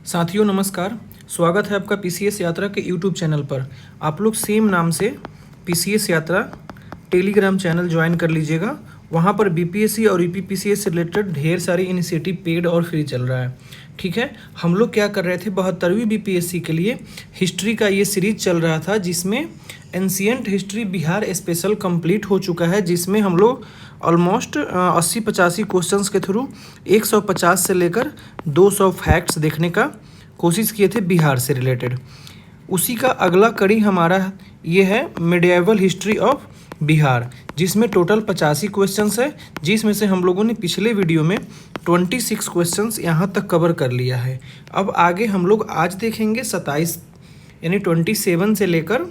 साथियों नमस्कार। स्वागत है आपका पीसीएस यात्रा के यूट्यूब चैनल पर। आप लोग सेम नाम से पीसीएस यात्रा टेलीग्राम चैनल ज्वाइन कर लीजिएगा। वहाँ पर बीपीएससी और यूपीपीसीएस से रिलेटेड ढेर सारी इनिशिएटिव पेड और फ्री चल रहा है। ठीक है, हम लोग क्या कर रहे थे, 72वीं बीपीएससी के लिए हिस्ट्री का ये सीरीज चल रहा था जिसमें ancient history Bihar special complete हो चुका है, जिसमें हम लोग ऑलमोस्ट 80-85 क्वेश्चंस के थ्रू 150 से लेकर 200 फैक्ट्स देखने का कोशिश किए थे बिहार से रिलेटेड। उसी का अगला कड़ी हमारा ये है मिडिएवल हिस्ट्री ऑफ बिहार, जिसमें टोटल 85 क्वेश्चंस है, जिसमें से हम लोगों ने पिछले वीडियो में 26 क्वेश्चंस यहाँ तक कवर कर लिया है। अब आगे हम लोग आज देखेंगे 27 यानी 27 से लेकर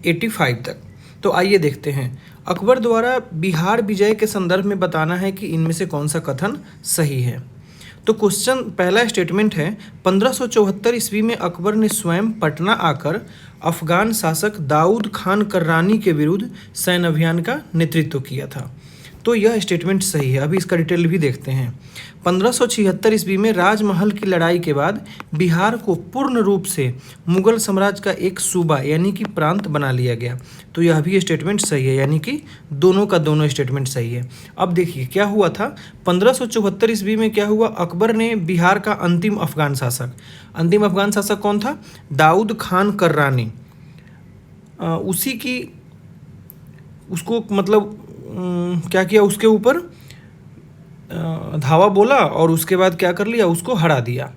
85 तक। तो आइए देखते हैं। अकबर द्वारा बिहार विजय के संदर्भ में बताना है कि इनमें से कौन सा कथन सही है। तो क्वेश्चन पहला स्टेटमेंट है, 1574 ईस्वी में अकबर ने स्वयं पटना आकर अफगान शासक दाऊद खान कर्रानी के विरुद्ध सैन्य अभियान का नेतृत्व किया था। तो यह स्टेटमेंट सही है। अभी इसका डिटेल भी देखते हैं। 1576 ईस्वी में राजमहल की लड़ाई के बाद बिहार को पूर्ण रूप से मुगल साम्राज्य का एक सूबा यानी कि प्रांत बना लिया गया। तो यह भी स्टेटमेंट सही है, यानी कि दोनों का दोनों स्टेटमेंट सही है। अब देखिए क्या हुआ था। 1574 ईस्वी में क्या हुआ, अकबर ने बिहार का अंतिम अफगान शासक कौन था? दाऊद खान कर्रानी। उसी की उसको मतलब क्या किया, उसके ऊपर धावा बोला और उसके बाद क्या कर लिया, उसको हरा दिया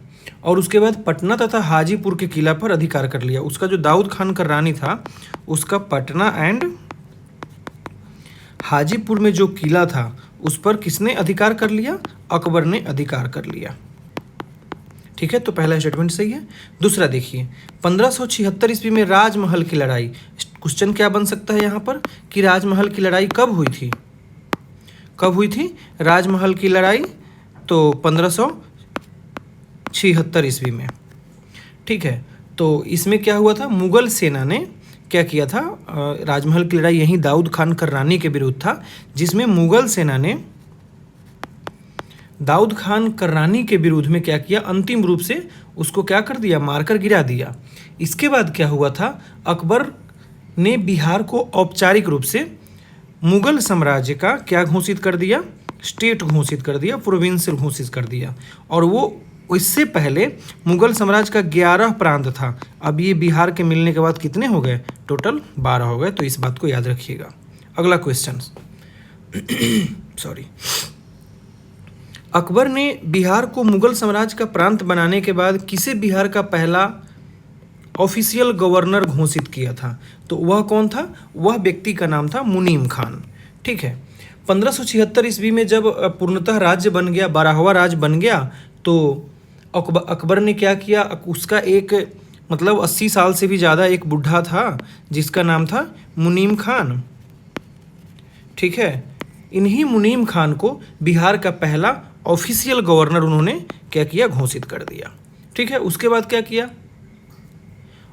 और उसके बाद पटना तथा हाजीपुर के किला पर अधिकार कर लिया। उसका जो दाऊद खान कर्रानी था, उसका पटना एंड हाजीपुर में जो किला था उस पर किसने अधिकार कर लिया? अकबर ने अधिकार कर लिया। ठीक है, तो पहला स्टेटमेंट सही है। दूसरा देखिए, 1576 ईस्वी में राजमहल की लड़ाई। क्वेश्चन क्या बन सकता है यहाँ पर कि राजमहल की लड़ाई कब हुई थी? राजमहल की लड़ाई तो 1576 ईस्वी में। ठीक है, तो इसमें क्या हुआ था, मुगल सेना ने क्या किया था, राजमहल की लड़ाई यहीं दाऊद खान कर्रानी के विरुद्ध था, जिसमें मुगल सेना ने दाऊद खान कर्रानी के विरुद्ध में क्या किया, अंतिम रूप से उसको क्या कर दिया, मारकर गिरा दिया। इसके बाद क्या हुआ था, अकबर ने बिहार को औपचारिक रूप से मुगल साम्राज्य का क्या घोषित कर दिया, स्टेट घोषित कर दिया, प्रोविंशियल घोषित कर दिया। और वो इससे पहले मुगल साम्राज्य का 11 प्रांत था। अब ये बिहार के मिलने के बाद कितने हो गए, टोटल 12 हो गए। तो इस बात को याद रखिएगा। अगला क्वेश्चन सॉरी, अकबर ने बिहार को मुगल साम्राज्य का प्रांत बनाने के बाद किसे बिहार का पहला ऑफिशियल गवर्नर घोषित किया था? तो वह कौन था? वह व्यक्ति का नाम था मुनीम खान। ठीक है, 1576 ईस्वी में जब पूर्णतः राज्य बन गया, 12वां राज्य बन गया, तो अकबर ने क्या किया, उसका एक मतलब 80 साल से भी ज़्यादा एक बुढ़ा था जिसका नाम था मुनीम खान। ठीक है, इन्हीं मुनीम खान को बिहार का पहला ऑफिशियल गवर्नर उन्होंने क्या किया, घोषित कर दिया। ठीक है, उसके बाद क्या किया,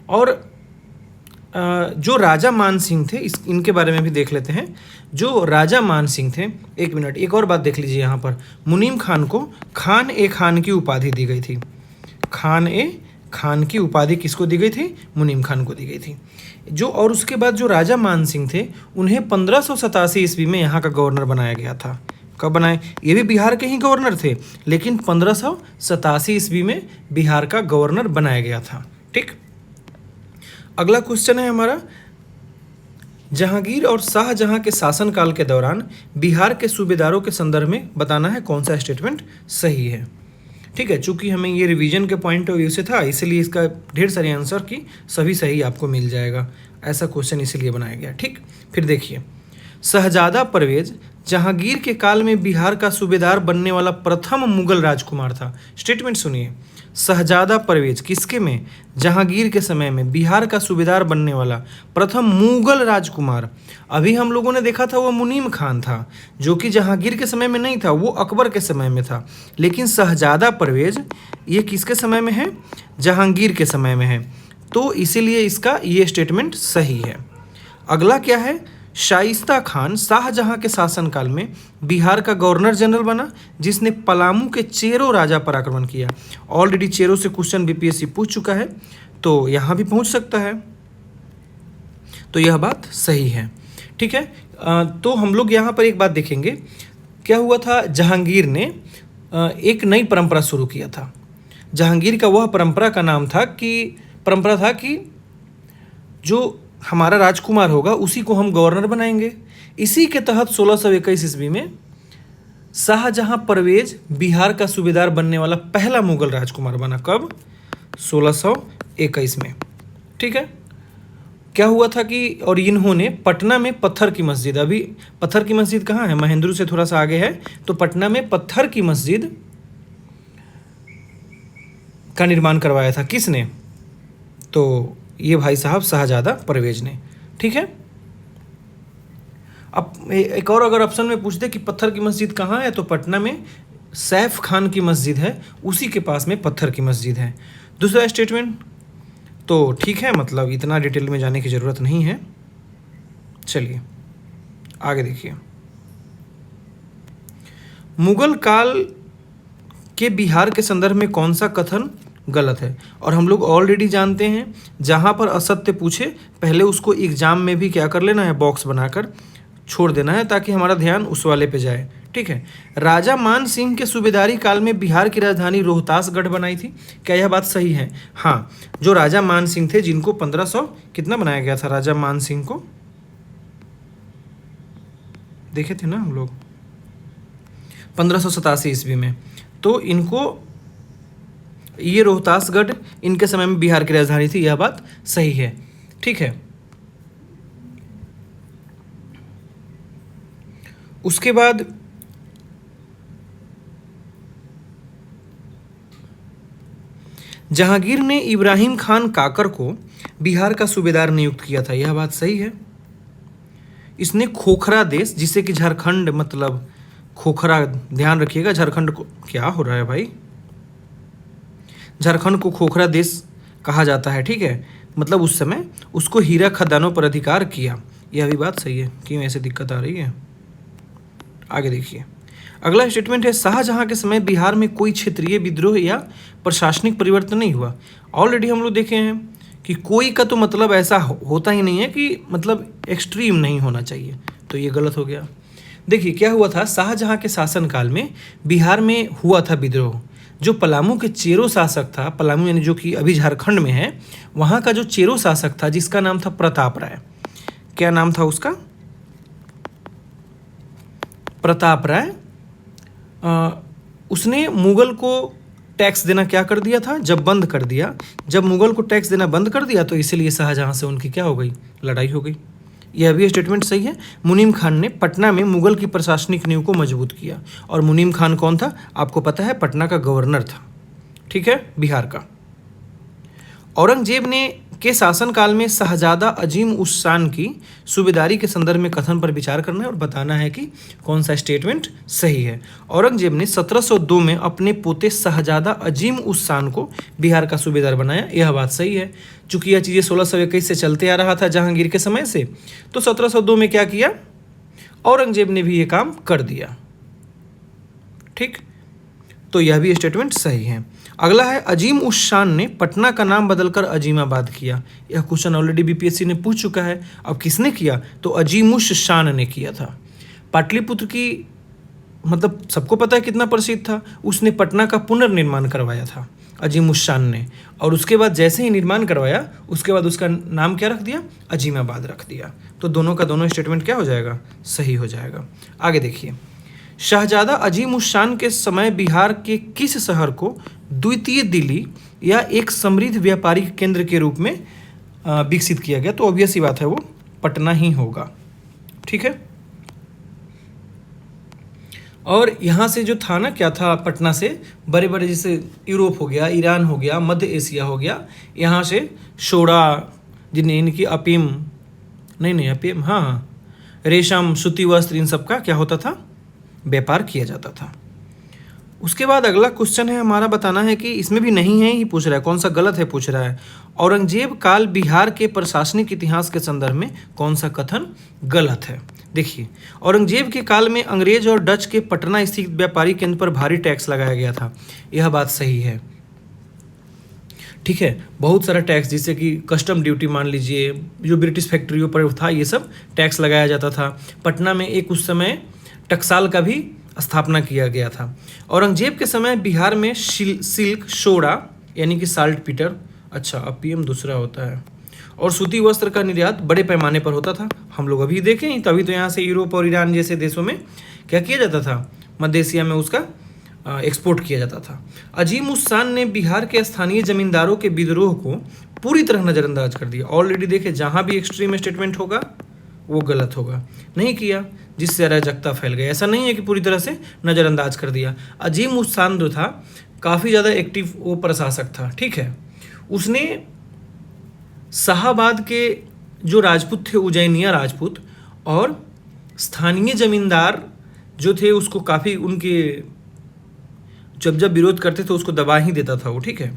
और जो राजा मान सिंह थे, इनके बारे में भी देख लेते हैं। जो राजा मान सिंह थे, एक मिनट, एक और बात देख लीजिए यहाँ पर। मुनीम खान को खान की उपाधि दी गई थी। खान की उपाधि किसको दी गई थी? मुनीम खान को दी गई थी। और उसके बाद जो राजा मान सिंह थे, उन्हें 1587 ईस्वी में यहाँ का गवर्नर बनाया गया था। कब बनाए? ये भी बिहार के ही गवर्नर थे, लेकिन 1587 ईस्वी में बिहार का गवर्नर बनाया गया था। ठीक, अगला क्वेश्चन है हमारा, जहांगीर और शाहजहां के शासनकाल के दौरान बिहार के सूबेदारों के संदर्भ में बताना है कौन सा स्टेटमेंट सही है। ठीक है, चूंकि हमें ये रिवीजन के पॉइंट ऑफ व्यू से था, इसलिए इसका ढेर सारे आंसर की सभी सही आपको मिल जाएगा। ऐसा क्वेश्चन इसीलिए बनाया गया। ठीक, फिर देखिए, शहजादा परवेज जहांगीर के काल में बिहार का सूबेदार बनने वाला प्रथम मुगल राजकुमार था। स्टेटमेंट सुनिए, शहजादा परवेज किसके में? जहांगीर के समय में बिहार का सूबेदार बनने वाला प्रथम मुगल राजकुमार। अभी हम लोगों ने देखा था वो मुनीम खान था, जो कि जहांगीर के समय में नहीं था, वो अकबर के समय में था। लेकिन शहजादा परवेज ये किसके समय में है? जहांगीर के समय में है। तो इसीलिए इसका ये स्टेटमेंट सही है। अगला क्या है, शाइस्ता खान शाहजहां के शासनकाल में बिहार का गवर्नर जनरल बना, जिसने पलामू के चेरो राजा पर आक्रमण किया। ऑलरेडी चेरो से क्वेश्चन बीपीएससी पूछ चुका है, तो यहाँ भी पहुँच सकता है, तो यह बात सही है। ठीक है, तो हम लोग यहाँ पर एक बात देखेंगे, क्या हुआ था, जहांगीर ने एक नई परंपरा शुरू किया था। जहांगीर का वह परंपरा का नाम था कि जो हमारा राजकुमार होगा उसी को हम गवर्नर बनाएंगे। इसी के तहत 1621 ईस्वी में शाहजहां परवेज बिहार का सूबेदार बनने वाला पहला मुगल राजकुमार बना। कब? 1621 में। ठीक है, क्या हुआ था कि और इन्होंने पटना में पत्थर की मस्जिद, अभी पत्थर की मस्जिद कहाँ है, महेंद्रू से थोड़ा सा आगे है, तो पटना में पत्थर की मस्जिद का निर्माण करवाया था। किसने? तो ये भाई साहब शाहजादा परवेज ने। ठीक है, अब एक और अगर ऑप्शन में पूछ दे कि पत्थर की मस्जिद कहाँ है, तो पटना में सैफ खान की मस्जिद है, उसी के पास में पत्थर की मस्जिद है। दूसरा स्टेटमेंट तो ठीक है, मतलब इतना डिटेल में जाने की ज़रूरत नहीं है। चलिए आगे देखिए, मुगल काल के बिहार के संदर्भ में कौन सा कथन गलत है? और हम लोग ऑलरेडी जानते हैं, जहाँ पर असत्य पूछे पहले उसको एग्जाम में भी क्या कर लेना है, बॉक्स बनाकर छोड़ देना है, ताकि हमारा ध्यान उस वाले पे जाए। ठीक है, राजा मान सिंह के सूबेदारी काल में बिहार की राजधानी रोहतासगढ़ बनाई थी। क्या यह बात सही है? हाँ, जो राजा मान सिंह थे, जिनको 1500 कितना बनाया गया था, राजा मान सिंह को देखे थे ना हम लोग 1587 ईस्वी में, तो इनको ये रोहतासगढ़ इनके समय में बिहार की राजधानी थी। यह बात सही है। ठीक है, उसके बाद जहांगीर ने इब्राहिम खान काकर को बिहार का सूबेदार नियुक्त किया था। यह बात सही है। इसने खोखरा देश, जिसे कि झारखंड, मतलब खोखरा, ध्यान रखिएगा, झारखंड को, क्या हो रहा है भाई, झारखंड को खोखरा देश कहा जाता है। ठीक है, मतलब उस समय उसको हीरा खदानों पर अधिकार किया। यह भी बात सही है। क्यों ऐसे दिक्कत आ रही है? आगे देखिए, अगला स्टेटमेंट है, शाहजहां के समय बिहार में कोई क्षेत्रीय विद्रोह या प्रशासनिक परिवर्तन नहीं हुआ। ऑलरेडी हम लोग देखे हैं कि कोई का तो मतलब ऐसा होता ही नहीं है कि मतलब एक्सट्रीम नहीं होना चाहिए, तो ये गलत हो गया। देखिए क्या हुआ था, शाहजहां के शासनकाल में बिहार में हुआ था विद्रोह। जो पलामू के चेरो शासक था, पलामू यानी जो कि अभी झारखंड में है, वहाँ का जो चेरो शासक था, जिसका नाम था प्रताप राय। क्या नाम था उसका? प्रताप राय। उसने मुगल को टैक्स देना क्या कर दिया था, जब बंद कर दिया, जब मुगल को टैक्स देना बंद कर दिया, तो इसीलिए शाहजहां से उनकी क्या हो गई, लड़ाई हो गई। यह भी स्टेटमेंट सही है। मुनीम खान ने पटना में मुगल की प्रशासनिक नींव को मजबूत किया। और मुनीम खान कौन था? आपको पता है, पटना का गवर्नर था। ठीक है, बिहार का। औरंगजेब ने के शासनकाल में शाहजादा अजीम उस शान की सूबेदारी के संदर्भ में कथन पर विचार करना है और बताना है कि कौन सा स्टेटमेंट सही है। औरंगजेब ने 1702 में अपने पोते शाहजादा अजीम उस शान को बिहार का सूबेदार बनाया। यह बात सही है। चूंकि यह चीज़ें 1621 से चलते आ रहा था जहांगीर के समय से, तो 1702 में क्या किया, औरंगजेब ने भी ये काम कर दिया। ठीक, तो यह भी स्टेटमेंट सही है। अगला है, अजीम उस शान ने पटना का नाम बदलकर अजीमाबाद किया। यह क्वेश्चन ऑलरेडी बीपीएससी ने पूछ चुका है। अब किसने किया? तो अजीम उस शान ने किया था। पाटलिपुत्र की मतलब सबको पता है कितना प्रसिद्ध था, उसने पटना का पुनर्निर्माण करवाया था अजीम उस शान ने। और उसके बाद जैसे ही निर्माण करवाया, उसके बाद उसका नाम क्या रख दिया, अजीमाबाद रख दिया। तो दोनों का दोनों स्टेटमेंट क्या हो जाएगा, सही हो जाएगा। आगे देखिए, शाहजादा अजीम उस शान के समय बिहार के किस शहर को द्वितीय दिल्ली या एक समृद्ध व्यापारिक केंद्र के रूप में विकसित किया गया? तो ऑब्वियस ही बात है, वो पटना ही होगा। ठीक है, और यहाँ से जो था ना, क्या था, पटना से बड़े बड़े जैसे यूरोप हो गया, ईरान हो गया, मध्य एशिया हो गया, यहाँ से शोड़ा, जिन्हें इनकी अफीम नहीं अफीम, हाँ, रेशम, सूती वस्त्र, इन सब का क्या होता था, व्यापार किया जाता था। उसके बाद अगला क्वेश्चन है हमारा, बताना है कि इसमें भी नहीं है ही पूछ रहा है, कौन सा गलत है पूछ रहा है। औरंगजेब काल बिहार के प्रशासनिक इतिहास के संदर्भ में कौन सा कथन गलत है। देखिए, औरंगजेब के काल में अंग्रेज और डच के पटना स्थित व्यापारी केंद्र पर भारी टैक्स लगाया गया था, यह बात सही है। ठीक है, बहुत सारा टैक्स, जैसे कि कस्टम ड्यूटी मान लीजिए, जो ब्रिटिश फैक्ट्रियों पर था, ये सब टैक्स लगाया जाता था। पटना में एक उस समय टकसाल का भी स्थापना किया गया था। औरंगजेब के समय बिहार में सिल्क, सोडा यानी कि साल्ट पीटर, अच्छा अब पीएम दूसरा होता है, और सूती वस्त्र का निर्यात बड़े पैमाने पर होता था। हम लोग अभी देखें, तभी तो यहाँ से यूरोप और ईरान जैसे देशों में क्या किया जाता था, मध्य एशिया में उसका एक्सपोर्ट किया जाता था। अजीम उस शान ने बिहार के स्थानीय जमींदारों के विद्रोह को पूरी तरह नज़रअंदाज कर दिया। ऑलरेडी देखे, जहाँ भी एक्सट्रीम स्टेटमेंट होगा वो गलत होगा, नहीं किया, जिससे अराजकता फैल गई। ऐसा नहीं है कि पूरी तरह से नज़रअंदाज कर दिया। अजीम उस शान जो था, काफ़ी ज़्यादा एक्टिव वो प्रशासक था। ठीक है, उसने शाहाबाद के जो राजपूत थे, उज्जैनिया राजपूत, और स्थानीय जमींदार जो थे, उसको काफ़ी उनके जब विरोध करते थे उसको दबा ही देता था वो। ठीक है,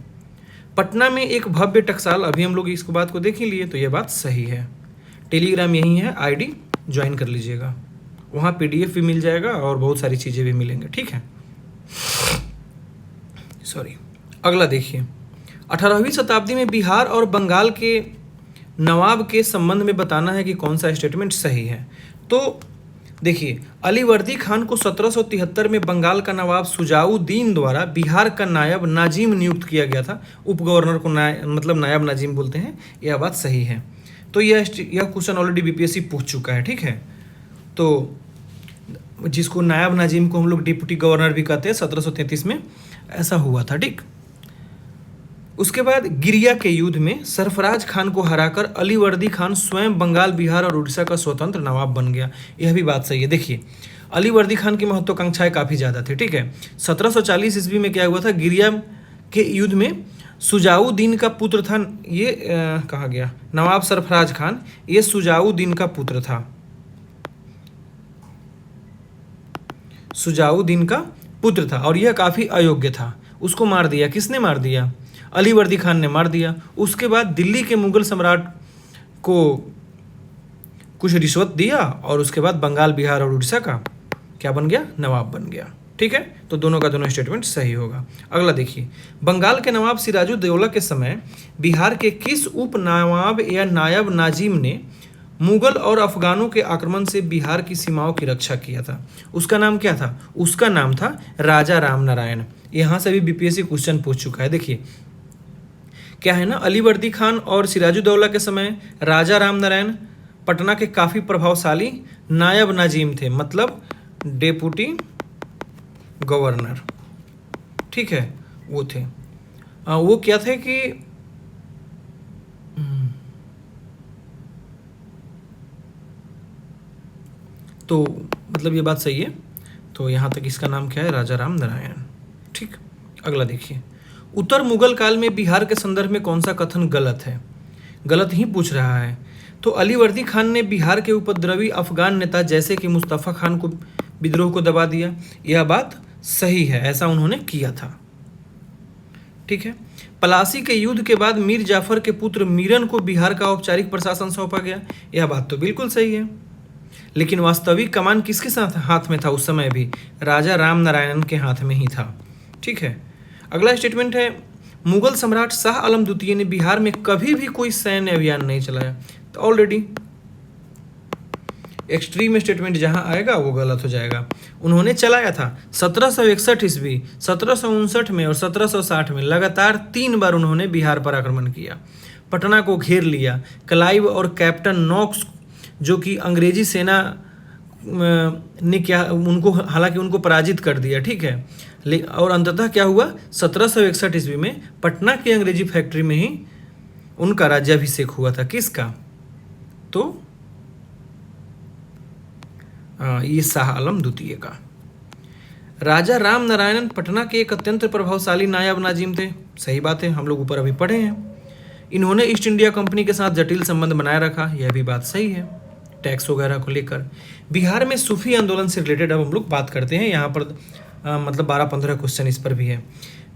पटना में एक भव्य टकसाल, अभी हम लोग इस बात को देख ही लिए, तो ये बात सही है। टेलीग्राम यही है, आईडी ज्वाइन कर लीजिएगा, वहाँ पीडीएफ भी मिल जाएगा और बहुत सारी चीज़ें भी मिलेंगे। ठीक है, सॉरी। अगला देखिए, 18वीं शताब्दी में बिहार और बंगाल के नवाब के संबंध में बताना है कि कौन सा स्टेटमेंट सही है। तो देखिए, अलीवर्दी खान को 1773 में बंगाल का नवाब सुजाउद्दीन द्वारा बिहार का नायब नाजिम नियुक्त किया गया था। उप गवर्नर को मतलब नायब नाजिम बोलते हैं, यह बात सही है। तो यह क्वेश्चन ऑलरेडी बीपीएससी पूछ चुका है। ठीक है, तो जिसको नायब नाजिम को हम लोग डिप्टी गवर्नर भी कहते हैं, 1733 में ऐसा हुआ था। ठीक, उसके बाद गिरिया के युद्ध में सरफराज खान को हराकर अलीवर्दी खान स्वयं बंगाल, बिहार और उड़ीसा का स्वतंत्र नवाब बन गया, यह भी बात सही है। देखिए, अलीवर्दी खान की महत्वाकांक्षाएं काफ़ी ज़्यादा थी। ठीक है, 1740 ईस्वी में क्या हुआ था, गिरिया के युद्ध में सुजाउद्दीन का पुत्र था, ये कहा गया नवाब सरफराज खान, ये सुजाउद्दीन का पुत्र था, सुजाउद्दीन का पुत्र था, और यह काफ़ी अयोग्य था। उसको मार दिया, किसने मार दिया, अलीवर्दी खान ने मार दिया। उसके बाद दिल्ली के मुगल सम्राट को कुछ रिश्वत दिया, और उसके बाद बंगाल, बिहार और उड़ीसा का क्या बन गया, नवाब बन गया। ठीक है, तो दोनों का दोनों स्टेटमेंट सही होगा। अगला देखिए, बंगाल के नवाब सिराजुद्दौला के समय बिहार के किस उप नवाब या नायब नाजिम ने मुगल और अफगानों के आक्रमण से बिहार की सीमाओं की रक्षा किया था? उसका नाम क्या था? उसका नाम था राजा राम नारायण। यहाँ से भी बीपीएससी क्वेश्चन पूछ चुका है। देखिए क्या है ना, अलीवर्दी खान और सिराजुद्दौला के समय राजा राम नारायण पटना के काफ़ी प्रभावशाली नायब नाजिम थे, मतलब डेपुटी गवर्नर। ठीक है, वो थे, वो क्या थे कि तो मतलब ये बात सही है। तो यहाँ तक इसका नाम क्या है, राजा राम नारायण। ठीक, अगला देखिए, उत्तर मुगल काल में बिहार के संदर्भ में कौन सा कथन गलत है? गलत ही पूछ रहा है। तो अलीवर्दी खान ने बिहार के उपद्रवी अफगान नेता जैसे कि मुस्तफ़ा खान को विद्रोह को दबा दिया, यह बात सही है, ऐसा उन्होंने किया था। ठीक है, पलासी के युद्ध के बाद मीर जाफर के पुत्र मीरन को बिहार का औपचारिक प्रशासन सौंपा गया, यह बात तो बिल्कुल सही है। लेकिन वास्तविक कमान किसके साथ हाथ में था उस समय भी? राजा राम नारायण के हाथ में ही था। ठीक है, अगला स्टेटमेंट है, मुगल सम्राट शाह आलम द्वितीय ने बिहार में कभी भी कोई सैन्य अभियान नहीं चलाया। तो ऑलरेडी एक्सट्रीम स्टेटमेंट जहां आएगा वो गलत हो जाएगा। उन्होंने चलाया था 1761 ईस्वी, 1759 में और 1760 में लगातार 3 बार उन्होंने बिहार पर आक्रमण किया, पटना को घेर लिया। क्लाइव और कैप्टन नॉक्स जो कि अंग्रेजी सेना ने क्या उनको, हालांकि उनको पराजित कर दिया। ठीक है, और अंततः क्या हुआ, 1761 ईस्वी में पटना की अंग्रेजी फैक्ट्री में ही उनका राज्याभिषेक हुआ था। किसका? तो ये शाह आलम द्वितीय का। राजा राम नारायण पटना के एक अत्यंत प्रभावशाली नायब नाजिम थे। सही बात है, हम लोग ऊपर अभी पढ़े हैं। इन्होंने ईस्ट इंडिया कंपनी के साथ जटिल संबंध बनाए रखा, यह भी बात सही है, टैक्स वगैरह को लेकर। बिहार में सूफी आंदोलन से रिलेटेड अब हम लोग बात करते हैं। यहाँ पर मतलब 12-15 क्वेश्चन इस पर भी है।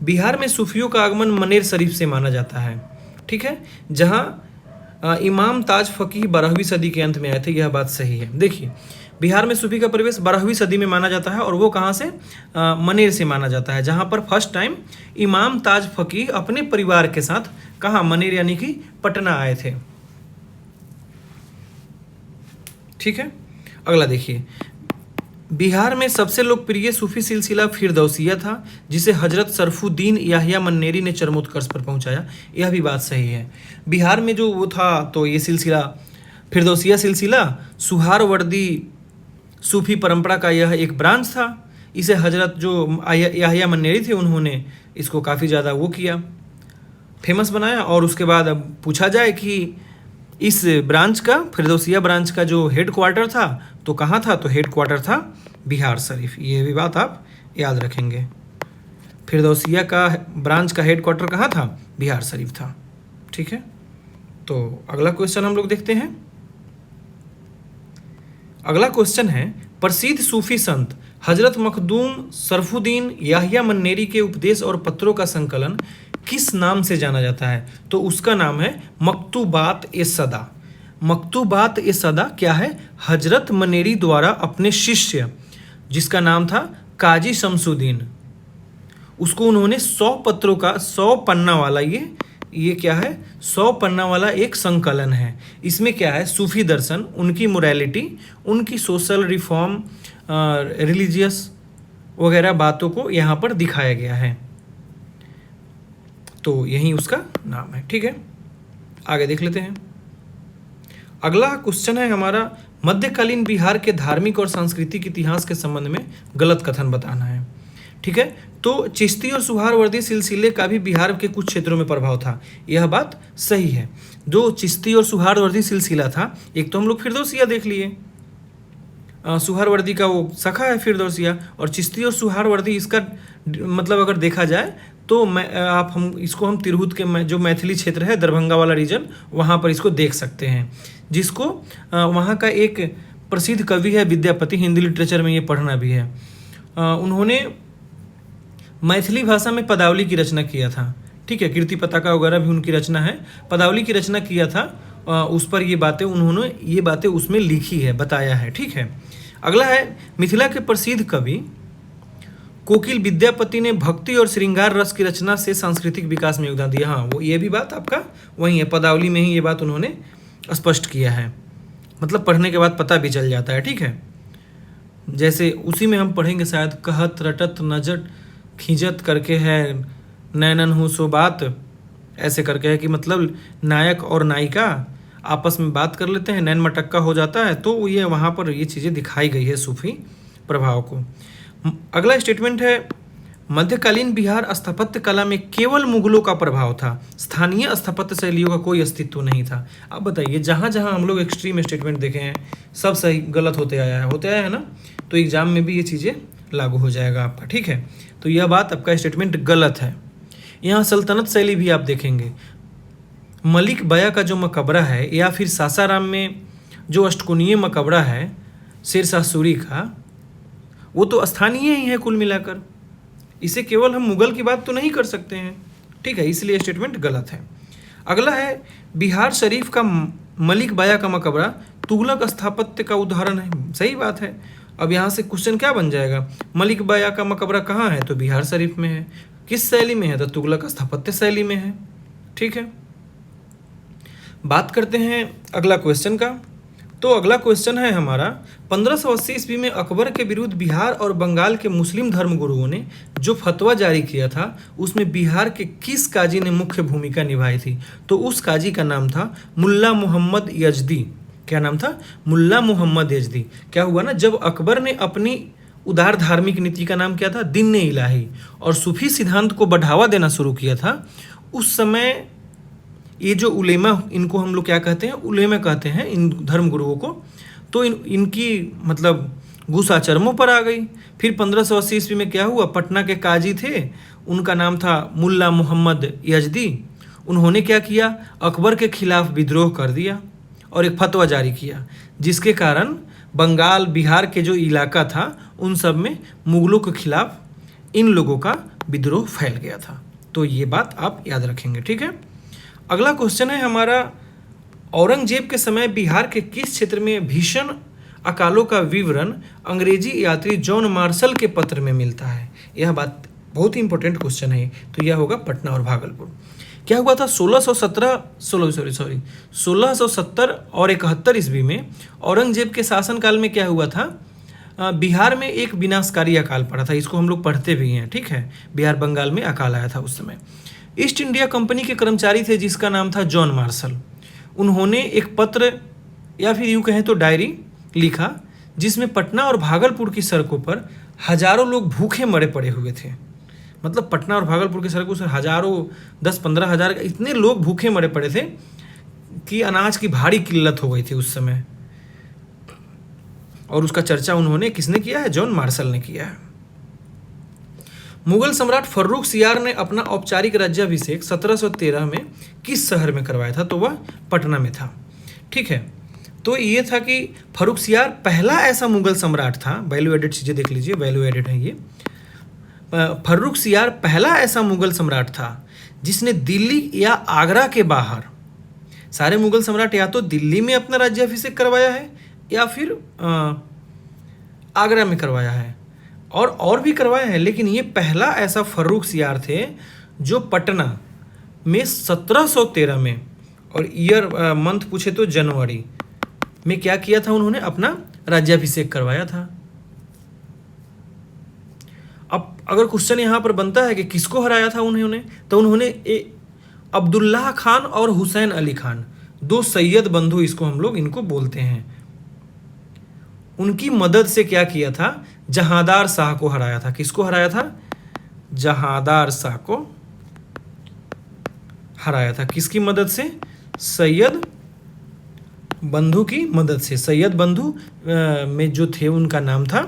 बिहार में सूफियों का आगमन मनेर शरीफ से माना जाता है, ठीक है, जहाँ इमाम ताज फकीह 12वीं सदी के अंत में आए थे, यह बात सही है। देखिए, बिहार में सूफी का प्रवेश 12वीं सदी में माना जाता है और वो कहाँ से, मनेर से माना जाता है, जहाँ पर फर्स्ट टाइम इमाम ताज फकीह अपने परिवार के साथ कहाँ, मनेर यानी कि पटना आए थे, ठीक है। अगला देखिए, बिहार में सबसे लोकप्रिय सूफी सिलसिला फिरदौसिया था, जिसे हजरत सरफुद्दीन याहिया मन्नेरी ने चरमोत्कर्ष पर पहुंचाया, यह भी बात सही है। बिहार में जो वो था, तो ये सिलसिला फिरदौसिया सिलसिला सुहारवर्दी सूफी परंपरा का यह एक ब्रांच था। इसे हजरत जो याहिया मन्नेरी थे, उन्होंने इसको काफ़ी ज़्यादा वो किया, फेमस बनाया। और उसके बाद अब पूछा जाए कि इस ब्रांच का, फिरदौसिया ब्रांच का जो हेड क्वार्टर था तो कहाँ था, तो हेड क्वार्टर था बिहार शरीफ। ये भी बात आप याद रखेंगे, फिरदौसिया का ब्रांच का हेड क्वार्टर कहाँ था, बिहार शरीफ था, ठीक है। तो अगला क्वेश्चन हम लोग देखते हैं। अगला क्वेश्चन है, प्रसिद्ध सूफी संत हजरत मखदूम सरफुद्दीन याहिया मन्नेरी के उपदेश और पत्रों का संकलन किस नाम से जाना जाता है, तो उसका नाम है मकतूबात ए सदा। मकतूबात ए सदा क्या है, हजरत मन्नेरी द्वारा अपने शिष्य, जिसका नाम था काजी शमसुद्दीन, उसको उन्होंने 100 पत्रों का 100 पन्ना वाला ये क्या है, 100 पन्ना वाला एक संकलन है। इसमें क्या है, सूफी दर्शन, उनकी मोरालिटी, उनकी सोशल रिफॉर्म, रिलीजियस वगैरह बातों को यहाँ पर दिखाया गया है, तो यही उसका नाम है, ठीक है। आगे देख लेते हैं। अगला क्वेश्चन है हमारा, मध्यकालीन बिहार के धार्मिक और सांस्कृतिक इतिहास के संबंध में गलत कथन बताना है, ठीक है। तो चिश्ती और सुहारवर्दी सिलसिले का भी बिहार के कुछ क्षेत्रों में प्रभाव था, यह बात सही है। जो चिश्ती और सुहारवर्दी सिलसिला था, एक तो हम लोग फिरदौसिया देख लिए, सुहारवर्दी का वो सखा है फिरदौसिया, और चिश्ती और सुहारवर्दी इसका मतलब अगर देखा जाए तो हम इसको तिरहुत के जो मैथिली क्षेत्र है, दरभंगा वाला रीजन, वहाँ पर इसको देख सकते हैं, जिसको वहाँ का एक प्रसिद्ध कवि है विद्यापति, हिंदी लिटरेचर में ये पढ़ना भी है। उन्होंने मैथिली भाषा में पदावली की रचना किया था, ठीक है, कीर्ति पताका वगैरह भी उनकी रचना है, पदावली की रचना किया था, उस पर ये बातें उसमें लिखी है, बताया है, ठीक है। अगला है, मिथिला के प्रसिद्ध कवि कोकिल विद्यापति ने भक्ति और श्रृंगार रस की रचना से सांस्कृतिक विकास में योगदान दिया। हाँ, वो ये भी बात आपका वही है, पदावली में ही ये बात उन्होंने स्पष्ट किया है, मतलब पढ़ने के बाद पता भी चल जाता है, ठीक है। जैसे उसी में हम पढ़ेंगे शायद, कहत रटत नजट खींचत करके है, नैनन हूँ सो बात, ऐसे करके है कि मतलब नायक और नायिका आपस में बात कर लेते हैं, नैन मटक्का हो जाता है, तो ये वहाँ पर ये चीज़ें दिखाई गई है सूफी प्रभाव को। अगला स्टेटमेंट है, मध्यकालीन बिहार स्थापत्य कला में केवल मुगलों का प्रभाव था, स्थानीय स्थापत्य शैलियों का कोई अस्तित्व नहीं था। अब बताइए, जहाँ जहाँ हम लोग एक्सट्रीम स्टेटमेंट देखे हैं, सब सही गलत होते आया है ना, तो एग्जाम में भी ये चीज़ें लागू हो जाएगा आपका, ठीक है। तो यह बात आपका स्टेटमेंट गलत है। यहाँ सल्तनत शैली भी आप देखेंगे, मलिक बया का जो मकबरा है, या फिर सासाराम में जो अष्टकोणीय मकबरा है शेरशाह सूरी का, वो तो स्थानीय ही है कुल मिलाकर, इसे केवल हम मुगल की बात तो नहीं कर सकते हैं, ठीक है, इसलिए स्टेटमेंट गलत है। अगला है, बिहार शरीफ का मलिक बाया का मकबरा तुगलक स्थापत्य का उदाहरण है, सही बात है। अब यहाँ से क्वेश्चन क्या बन जाएगा, मलिक बाया का मकबरा कहाँ है, तो बिहार शरीफ में है, किस शैली में है, तो तुगलक स्थापत्य शैली में है, ठीक है। बात करते हैं अगला क्वेश्चन का। तो अगला क्वेश्चन है हमारा, 1580 ईस्वी में अकबर के विरुद्ध बिहार और बंगाल के मुस्लिम धर्मगुरुओं ने जो फतवा जारी किया था, उसमें बिहार के किस काजी ने मुख्य भूमिका निभाई थी, तो उस काजी का नाम था मुल्ला मोहम्मद यजदी। क्या नाम था, मुल्ला मोहम्मद यजदी। क्या हुआ ना, जब अकबर ने अपनी उदार धार्मिक नीति का नाम क्या था, दीन इलाही, और सूफी सिद्धांत को बढ़ावा देना शुरू किया था, उस समय ये जो उलेमा, इनको हम लोग क्या कहते हैं, उलेमा कहते हैं इन धर्मगुरुओं को, तो इनकी मतलब गुस्सा चरमों पर आ गई। फिर 1580 ईस्वी में क्या हुआ, पटना के काजी थे, उनका नाम था मुल्ला मोहम्मद यजदी, उन्होंने क्या किया, अकबर के खिलाफ विद्रोह कर दिया और एक फतवा जारी किया, जिसके कारण बंगाल बिहार के जो इलाका था उन सब में मुगलों के खिलाफ इन लोगों का विद्रोह फैल गया था। तो ये बात आप याद रखेंगे, ठीक है। अगला क्वेश्चन है हमारा, औरंगजेब के समय बिहार के किस क्षेत्र में भीषण अकालों का विवरण अंग्रेजी यात्री जॉन मार्शल के पत्र में मिलता है? यह बात बहुत ही इंपॉर्टेंट क्वेश्चन है। तो यह होगा पटना और भागलपुर। क्या हुआ था 1670 और 71 ईस्वी में औरंगजेब के शासनकाल में क्या हुआ था, बिहार में एक विनाशकारी अकाल पड़ा था। इसको हम लोग पढ़ते भी हैं, ठीक है। बिहार बंगाल में अकाल आया था उस समय। ईस्ट इंडिया कंपनी के कर्मचारी थे जिसका नाम था जॉन मार्शल। उन्होंने एक पत्र या फिर यूँ कहें तो डायरी लिखा जिसमें पटना और भागलपुर की सड़कों पर हजारों लोग भूखे मरे पड़े हुए थे। मतलब पटना और भागलपुर की सड़कों पर हजारों, 10-15 हज़ार इतने लोग भूखे मरे पड़े थे कि अनाज की भारी किल्लत हो गई थी उस समय। और उसका चर्चा उन्होंने किसने किया है? जॉन मार्शल ने किया है। मुगल सम्राट फर्रुखसियार ने अपना औपचारिक राज्याभिषेक 1713 में किस शहर में करवाया था? तो वह पटना में था, ठीक है। तो ये था कि फर्रुखसियार पहला ऐसा मुगल सम्राट था, वैल्यू एडेड चीज़ें देख लीजिए, वैल्यू एडेड है ये। फर्रुखसियार पहला ऐसा मुगल सम्राट था जिसने दिल्ली या आगरा के बाहर, सारे मुगल सम्राट या तो दिल्ली में अपना राज्याभिषेक करवाया है या फिर आगरा में करवाया है, और भी करवाया है, लेकिन ये पहला ऐसा फर्रुखसियार थे जो पटना में 1713 में, और ईयर मंथ पूछे तो जनवरी में क्या किया था, उन्होंने अपना राज्याभिषेक करवाया था। अब अगर क्वेश्चन यहाँ पर बनता है कि किसको हराया था उन्होंने, तो उन्होंने अब्दुल्लाह खान और हुसैन अली खान, दो सैयद बंधु इसको हम लोग इनको बोलते हैं, उनकी मदद से क्या किया था, जहांदार शाह को हराया था। किसको हराया था? जहांदार शाह को हराया था। किसकी मदद से? सैयद बंधु की मदद से। सैयद बंधु में जो थे उनका नाम था,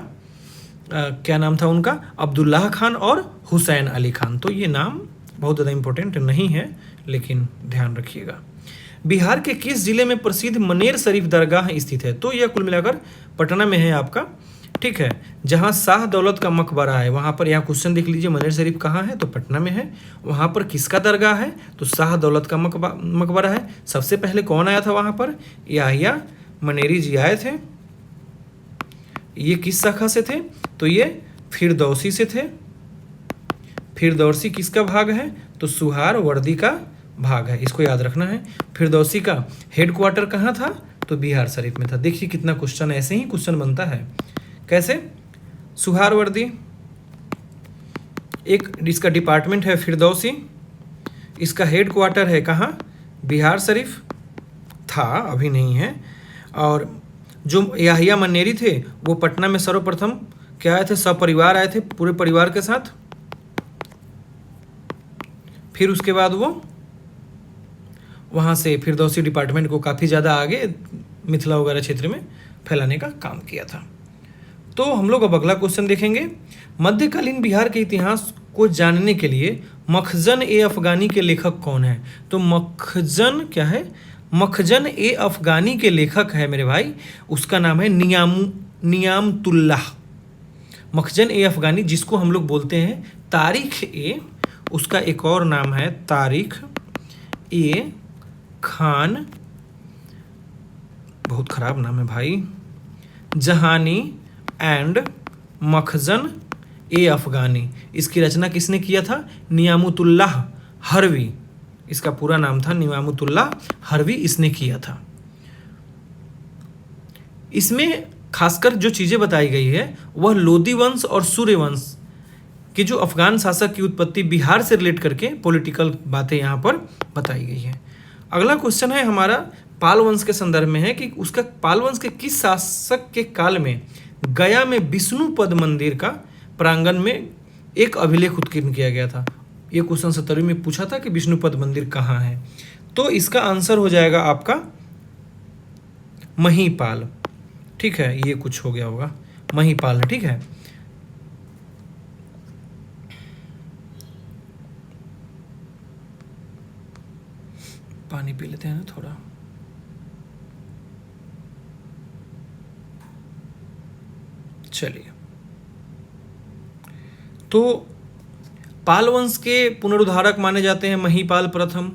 क्या नाम था उनका? अब्दुल्लाह खान और हुसैन अली खान। तो ये नाम बहुत ज़्यादा इंपॉर्टेंट नहीं है, लेकिन ध्यान रखिएगा। बिहार के किस जिले में प्रसिद्ध मनेर शरीफ दरगाह स्थित है? तो यह कुल मिलाकर पटना में है आपका, ठीक है। जहाँ शाह दौलत का मकबरा है वहाँ पर, यहाँ क्वेश्चन देख लीजिए, मनेर शरीफ कहाँ है? तो पटना में है। वहाँ पर किसका दरगाह है? तो शाह दौलत का मकबरा है। सबसे पहले कौन आया था वहाँ पर? याहिया मनेरी जी आए थे। ये किस शाखा से थे? तो ये फिरदौसी से थे। फिरदौसी किसका भाग है? तो सुहारवर्दी का भाग है, इसको याद रखना है। फिरदौसी का हेडक्वार्टर कहाँ था? तो बिहार शरीफ में था। देखिए कितना क्वेश्चन, ऐसे ही क्वेश्चन बनता है। कैसे? सुहारवर्दी एक इसका डिपार्टमेंट है फिरदौसी, इसका हेडक्वार्टर है कहाँ? बिहार शरीफ था, अभी नहीं है। और जो याहिया मनेरी थे वो पटना में सर्वप्रथम क्या आए थे? सपरिवार आए थे, पूरे परिवार के साथ। फिर उसके बाद वो वहाँ से फिरदौसी डिपार्टमेंट को काफ़ी ज़्यादा आगे मिथिला वगैरह क्षेत्र में फैलाने का काम किया था। तो हम लोग अब अगला क्वेश्चन देखेंगे। मध्यकालीन बिहार के इतिहास को जानने के लिए मखजन ए अफगानी के लेखक कौन है? तो मखजन क्या है? मखजन ए अफगानी के लेखक है मेरे भाई, उसका नाम है नियामतुल्लाह। मखजन ए अफगानी, जिसको हम लोग बोलते हैं तारीख ए, उसका एक और नाम है तारीख ए खान, बहुत खराब नाम है भाई, जहानी एंड मखजन ए अफगानी। इसकी रचना किसने किया था? नियामतुल्लाह हरवी, इसका पूरा नाम था नियामतुल्लाह हरवी, इसने किया था। इसमें खासकर जो चीज़ें बताई गई है वह लोदी वंश और सूर्यवंश कि जो अफगान शासक की उत्पत्ति बिहार से रिलेट करके पॉलिटिकल बातें यहाँ पर बताई गई है। अगला क्वेश्चन है हमारा पाल वंश के संदर्भ में है कि उसका पाल वंश के किस शासक के काल में गया में विष्णुपद मंदिर का प्रांगण में एक अभिलेख उत्कीर्ण किया गया था? ये क्वेश्चन 17वीं में पूछा था कि विष्णुपद मंदिर कहाँ है। तो इसका आंसर हो जाएगा आपका महीपाल, ठीक है। ये कुछ हो गया होगा, महीपाल है, ठीक है। पानी पी लेते हैं ना थोड़ा। चलिए, तो पाल वंश के पुनरुद्धारक माने जाते हैं महीपाल प्रथम।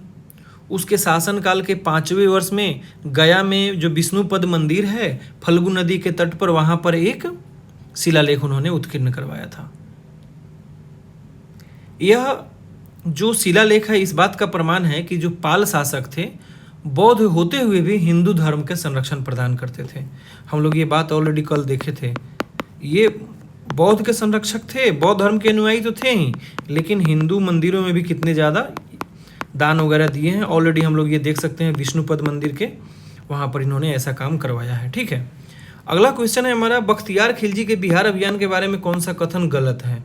उसके शासनकाल के 5वें वर्ष में गया में जो विष्णुपद मंदिर है फल्गु नदी के तट पर, वहां पर एक शिलालेख उन्होंने उत्कीर्ण करवाया था। यह जो शिलालेख है इस बात का प्रमाण है कि जो पाल शासक थे बौद्ध होते हुए भी हिंदू धर्म के संरक्षण प्रदान करते थे। हम लोग ये बात ऑलरेडी कल देखे थे। ये बौद्ध के संरक्षक थे, बौद्ध धर्म के अनुयायी तो थे ही, लेकिन हिंदू मंदिरों में भी कितने ज़्यादा दान वगैरह दिए हैं। ऑलरेडी हम लोग ये देख सकते हैं विष्णुपद मंदिर के, वहाँ पर इन्होंने ऐसा काम करवाया है। ठीक है, अगला क्वेश्चन है हमारा, बख्तियार खिलजी के बिहार अभियान के बारे में कौन सा कथन गलत है?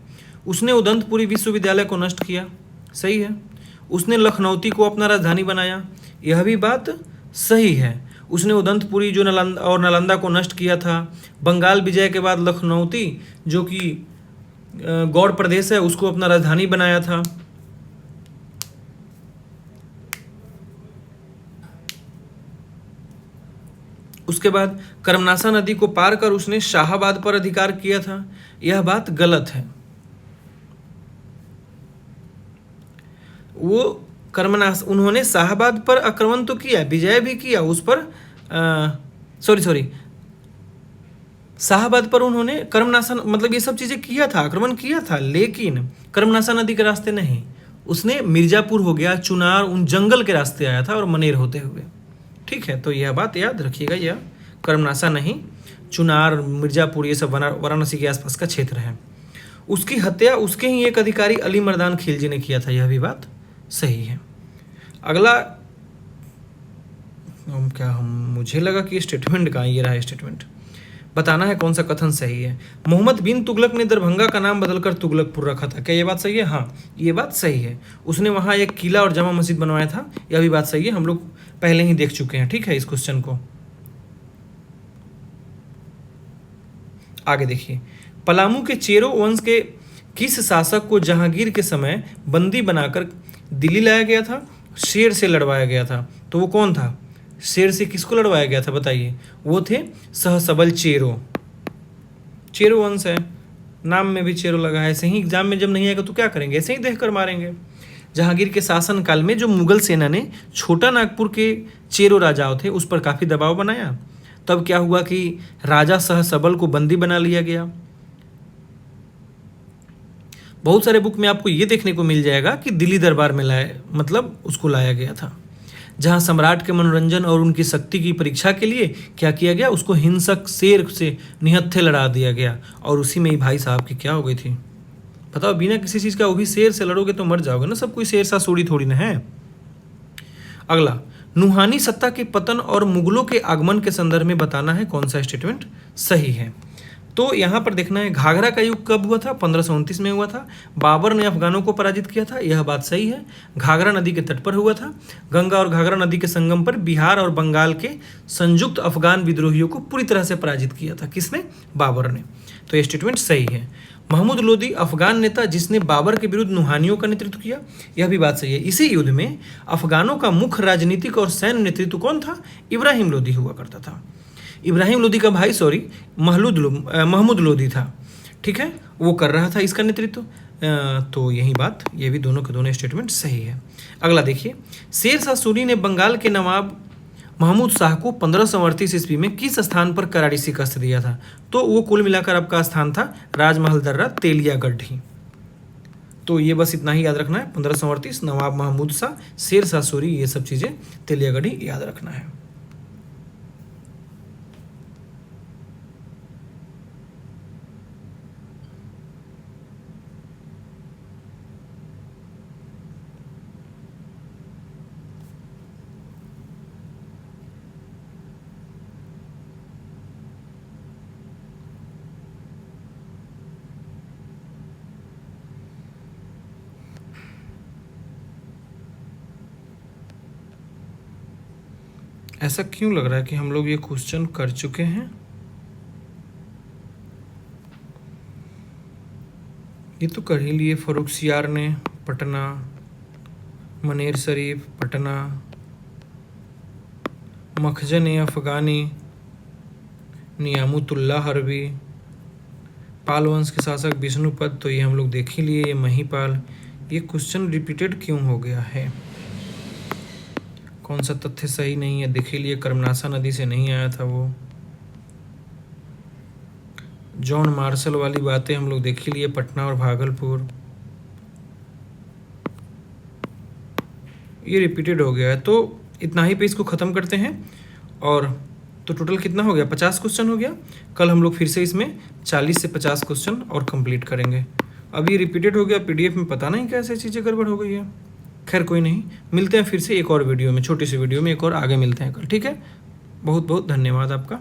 उसने उदंतपुरी विश्वविद्यालय को नष्ट किया, सही है। उसने लखनऊती को अपना राजधानी बनाया, यह भी बात सही है। उसने उदंतपुरी जो नालंदा को नष्ट किया था। बंगाल विजय के बाद लखनऊती जो कि गौड़ प्रदेश है उसको अपना राजधानी बनाया था। उसके बाद कर्मनासा नदी को पार कर उसने शाहाबाद पर अधिकार किया था, यह बात गलत है। वो उन्होंने शाहाबाद पर आक्रमण तो किया, विजय भी किया उस पर, शाहाबाद पर उन्होंने कर्मनासा मतलब ये सब चीज़ें किया था, आक्रमण किया था, लेकिन कर्मनासा नदी के रास्ते नहीं। उसने मिर्जापुर हो गया, चुनार, उन जंगल के रास्ते आया था और मनेर होते हुए। ठीक है, तो यह बात याद रखिएगा, यह कर्मनासा नहीं, चुनार, मिर्जापुर ये सब वाराणसी के आसपास का क्षेत्र है। उसकी हत्या उसके ही एक अधिकारी अली मर्दान खिलजी ने किया था, यह भी बात सही है। अगला मुझे लगा कि स्टेटमेंट कहाँ, ये रहा स्टेटमेंट, बताना है कौन सा कथन सही है। मोहम्मद बिन तुगलक ने दरभंगा का नाम बदलकर तुगलकपुर रखा था, क्या ये बात सही है? हाँ, ये बात सही है। उसने वहाँ एक किला और जामा मस्जिद बनवाया था, यह भी बात सही है, हम लोग पहले ही देख चुके हैं। ठीक है, इस क्वेश्चन को आगे देखिए। पलामू के चेरो वंश के किस शासक को जहांगीर के समय बंदी बनाकर दिल्ली लाया गया था, शेर से लड़वाया गया था? तो वो कौन था? शेर से किसको लड़वाया गया था बताइए? वो थे सहसबल चेरो। चेरो वंश है, नाम में भी चेरो लगा है। ऐसे ही एग्जाम में जब नहीं आएगा तो क्या करेंगे, ऐसे ही देख कर मारेंगे। जहांगीर के शासन काल में जो मुगल सेना ने छोटा नागपुर के चेरो राजाओं थे उस पर काफ़ी दबाव बनाया, तब क्या हुआ कि राजा सहसबल को बंदी बना लिया गया। बहुत सारे बुक में आपको ये देखने को मिल जाएगा कि दिल्ली दरबार में उसको लाया गया था, जहां सम्राट के मनोरंजन और उनकी शक्ति की परीक्षा के लिए क्या किया गया, उसको हिंसक शेर से निहत्थे लड़ा दिया गया। और उसी में ही भाई साहब की क्या हो गई थी बताओ, बिना किसी चीज़ का वो भी शेर से लड़ोगे तो मर जाओगे ना, सब कोई शेर सा सूरी थोड़ी ना है। अगला, नुहानी सत्ता के पतन और मुगलों के आगमन के संदर्भ में बताना है कौन सा स्टेटमेंट सही है। तो यहाँ पर देखना है, घाघरा का युग कब हुआ था? 1529 में हुआ था। बाबर ने अफगानों को पराजित किया था, यह बात सही है। घाघरा नदी के तट पर हुआ था। गंगा और घाघरा नदी के संगम पर बिहार और बंगाल के संयुक्त अफगान विद्रोहियों को पूरी तरह से पराजित किया था। किसने? बाबर ने। तो यह स्टेटमेंट सही है। महमूद लोदी अफगान नेता जिसने बाबर के विरुद्ध नुहानियों का नेतृत्व किया, यह भी बात सही है। इसी युद्ध में अफगानों का मुख्य राजनीतिक और सैन्य नेतृत्व कौन था? इब्राहिम लोदी हुआ करता था। इब्राहिम लोदी का भाई महमूद लोदी था। ठीक है, वो कर रहा था इसका नेतृत्व। तो यही बात, ये भी दोनों के दोनों स्टेटमेंट सही है। अगला देखिए, शेर शाह सूरी ने बंगाल के नवाब महमूद शाह को 1538 ईस्वी में किस स्थान पर करारी शिकस्त दिया था? तो वो कुल मिलाकर आपका स्थान था राजमहल दर्रा तेलियागढ़ी। तो ये बस इतना ही याद रखना है, 1538 नवाब महमूद शाह, शेर शाह सूरी, ये सब चीज़ें तेलियागढ़ी याद रखना है। ऐसा क्यों लग रहा है कि हम लोग ये क्वेश्चन कर चुके हैं? ये तो कर ही लिए। फर्रुखसियार ने पटना, मनेर शरीफ पटना, मखजन अफगानी, नियामतुल्लाह हरबी, पाल वंश के शासक विष्णुपद, तो ये हम लोग देख ही लिए। ये महीपाल, ये क्वेश्चन रिपीटेड क्यों हो गया है? कौन सा तथ्य सही नहीं है देख ही लिए। कर्मनाशा नदी से नहीं आया था वो। जॉन मार्शल वाली बातें हम लोग देख ही लिए, पटना और भागलपुर। ये रिपीटेड हो गया है, तो इतना ही पे इसको ख़त्म करते हैं। और तो टोटल कितना हो गया? 50 क्वेश्चन हो गया। कल हम लोग फिर से इसमें 40 से 50 क्वेश्चन और कंप्लीट करेंगे। अब ये रिपीटेड हो गया पीडीएफ में, पता नहीं कैसे चीज़ें गड़बड़ हो गई है। खैर कोई नहीं, मिलते हैं फिर से एक और वीडियो में, छोटी सी वीडियो में एक और आगे मिलते हैं कल, ठीक है। बहुत बहुत धन्यवाद आपका।